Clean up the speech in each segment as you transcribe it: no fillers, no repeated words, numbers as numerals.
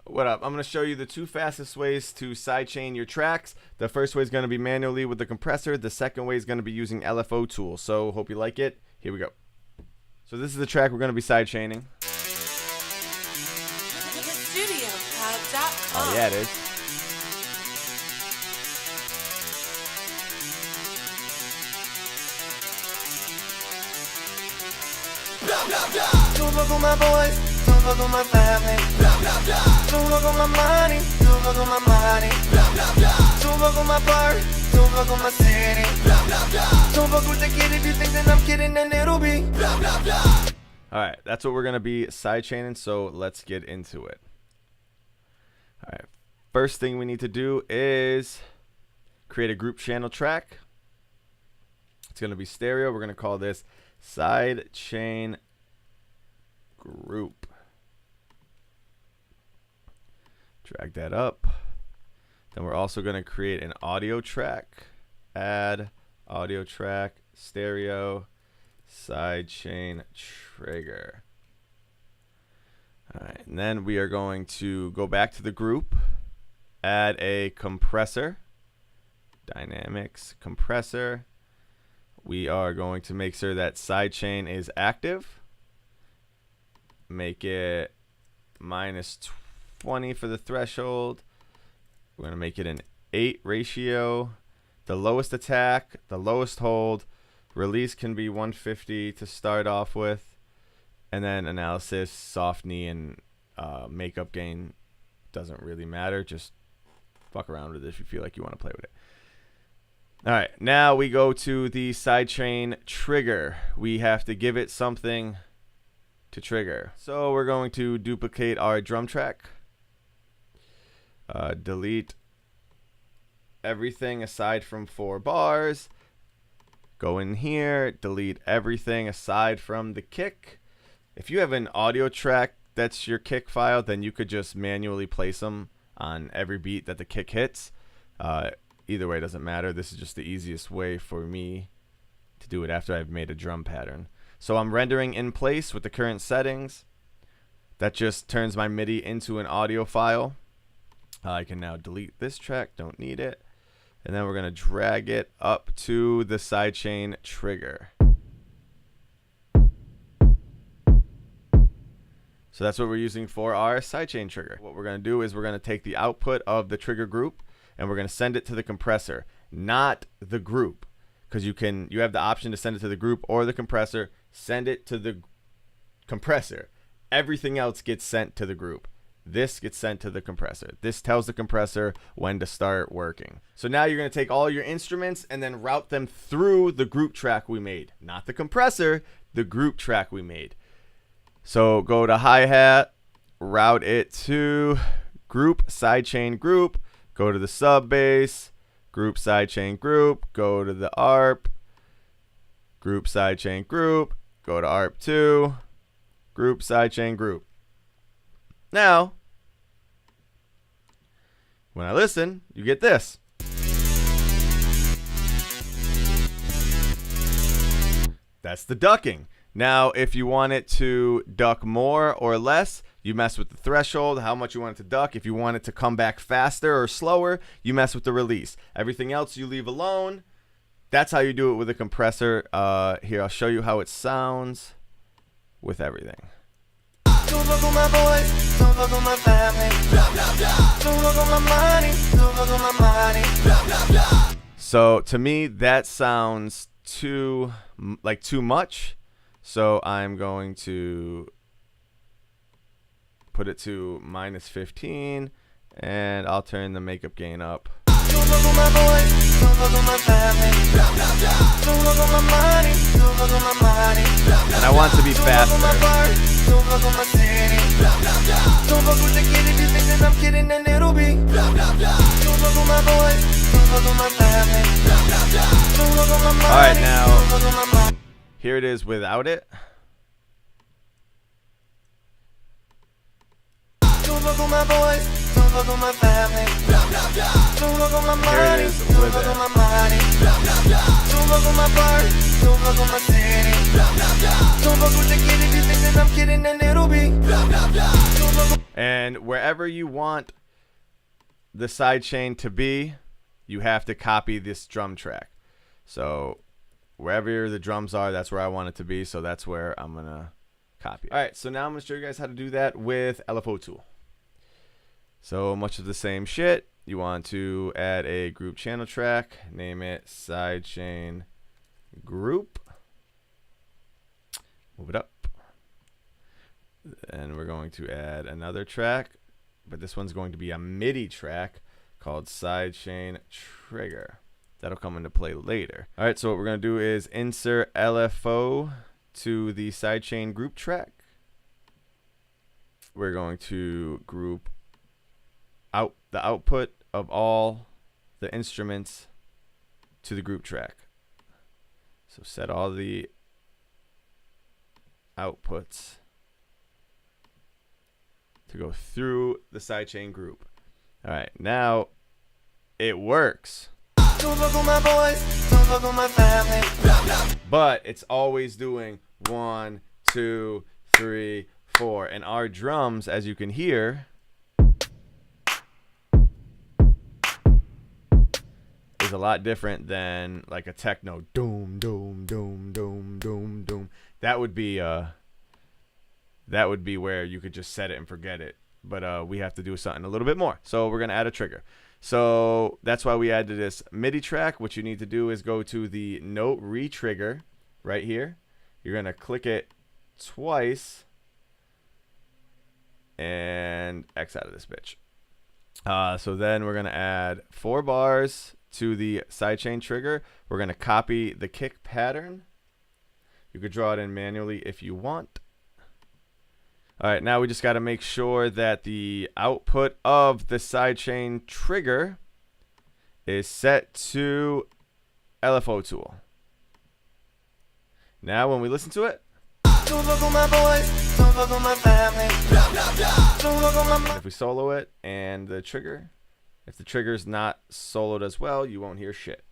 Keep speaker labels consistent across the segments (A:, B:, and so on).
A: What up? I'm going to show you the two fastest ways to sidechain your tracks. The first way is going to be manually with the compressor. The second way is going to be using LFO Tool. So hope you like it. Here we go. So this is the track we're going to be sidechaining. Oh yeah, it is.
B: Don't fuck with my boys, don't fuck with my family. Don't fuck with my money, don't fuck with my money. Don't fuck with my bar, don't fuck with my city. Don't fuck with the kid if you think that I'm kidding, then it'll be.
A: Alright, that's what we're going to be sidechaining, so let's get into it. Alright, first thing we need to do is create a group channel track. It's going to be stereo. We're going to call this Sidechain Group. Drag that up. Then we're also going to create an audio track. Add audio track, stereo, sidechain trigger. Alright, and then we are going to go back to the group, add a compressor, dynamics compressor. We are going to make sure that sidechain is active. Make it -20 for the threshold. We're going to make it an 8 ratio. The lowest attack, the lowest hold. Release can be 150 to start off with. And then analysis, soft knee, and makeup gain doesn't really matter. Just fuck around with it if you feel like you want to play with it. Alright, now we go to the sidechain trigger. We have to give it something to trigger. So we're going to duplicate our drum track. Delete everything aside from 4 bars. Go in here, delete everything aside from the kick. If you have an audio track that's your kick file, then you could just manually place them on every beat that the kick hits. Either way, it doesn't matter. This is just the easiest way for me to do it after I've made a drum pattern. So I'm rendering in place with the current settings. That just turns my MIDI into an audio file. I can now delete this track, don't need it. And then we're going to drag it up to the sidechain trigger. So that's what we're using for our sidechain trigger. What we're going to do is we're going to take the output of the trigger group and we're going to send it to the compressor, not the group, because you have the option to send it to the group or the compressor. Send it to the compressor. Everything else gets sent to the group. This gets sent to the compressor. This tells the compressor when to start working. So now you're going to take all your instruments and then route them through the group track we made, not the compressor, the group track we made. So go to hi-hat, route it to group, sidechain group, go to the sub bass, group, sidechain group, go to the ARP, group, sidechain group, go to ARP 2, group, sidechain group. Now, when I listen, you get this. That's the ducking. Now, if you want it to duck more or less, you mess with the threshold, how much you want it to duck. If you want it to come back faster or slower, you mess with the release. Everything else you leave alone. That's how you do it with a compressor. Here, I'll show you how it sounds with everything.
B: Don't fuck with my boys, don't fuck with my family. Don't fuck with my money, don't fuck with my money.
A: So to me, that sounds too much. So I'm going to put it to -15, and I'll turn the makeup gain up.
B: Don't fuck with my boys, don't fuck with my family. Don't fuck with my money, don't fuck with my money.
A: And I want to be faster.
B: Don't fuck with my city. Don't fuck with the kid if you think that I'm kidding, then it'll be. Don't fuck with my boys, don't fuck with my family. Don't fuck with my money.
A: All right, now here it is without it.
B: Don't fuck with my boys, don't fuck with my family.
A: Here it is with it.
B: Don't fuck with my bird, don't fuck with my city. Don't fuck with the kid if you think that I'm kidding, then it'll be.
A: And wherever you want the sidechain to be, you have to copy this drum track. So wherever the drums are, that's where I want it to be. So that's where I'm going to copy it. All right, so now I'm going to show you guys how to do that with LFO Tool. So much of the same shit. You want to add a group channel track, name it Sidechain Group. Move it up. And we're going to add another track, but this one's going to be a MIDI track called Sidechain Trigger. That'll come into play later. All right, so what we're going to do is insert LFO to the Sidechain Group track. We're going to group out the output of all the instruments to the group track. So set all the outputs to go through the sidechain group. All right, now it works.
B: Don't fuck with my boys, don't fuck with my family.
A: But it's always doing 1, 2, 3, 4, and our drums, as you can hear, is a lot different than like a techno doom doom doom doom doom doom. That would be where you could just set it and forget it. But we have to do something a little bit more. So we're gonna add a trigger. So that's why we added this MIDI track. What you need to do is go to the note retrigger right here. You're gonna click it twice and X out of this bitch. So then we're gonna add 4 bars to the sidechain trigger. We're going to copy the kick pattern. You could draw it in manually if you want. All right, now we just got to make sure that the output of the sidechain trigger is set to LFO Tool. Now when we listen to it,
B: don't fuck with my boys, don't fuck with my family. Don't fuck with my
A: if we solo it and the trigger, if the trigger's not soloed as well, you won't hear shit.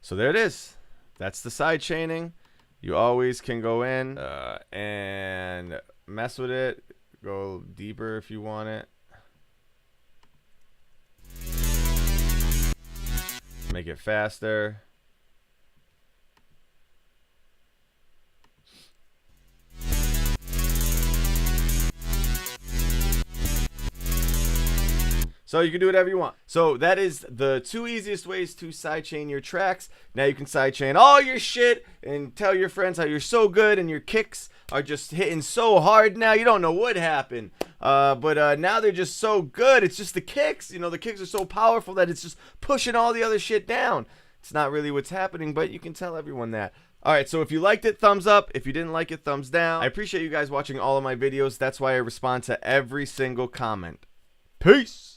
A: So there it is. That's the side chaining. You always can go in and mess with it. Go deeper if you want it. Make it faster. So you can do whatever you want. So that is the 2 easiest ways to sidechain your tracks. Now you can sidechain all your shit and tell your friends how you're so good and your kicks are just hitting so hard now. You don't know what happened. But now they're just so good. It's just the kicks. You know, the kicks are so powerful that it's just pushing all the other shit down. It's not really what's happening, but you can tell everyone that. All right, so if you liked it, thumbs up. If you didn't like it, thumbs down. I appreciate you guys watching all of my videos. That's why I respond to every single comment. Peace.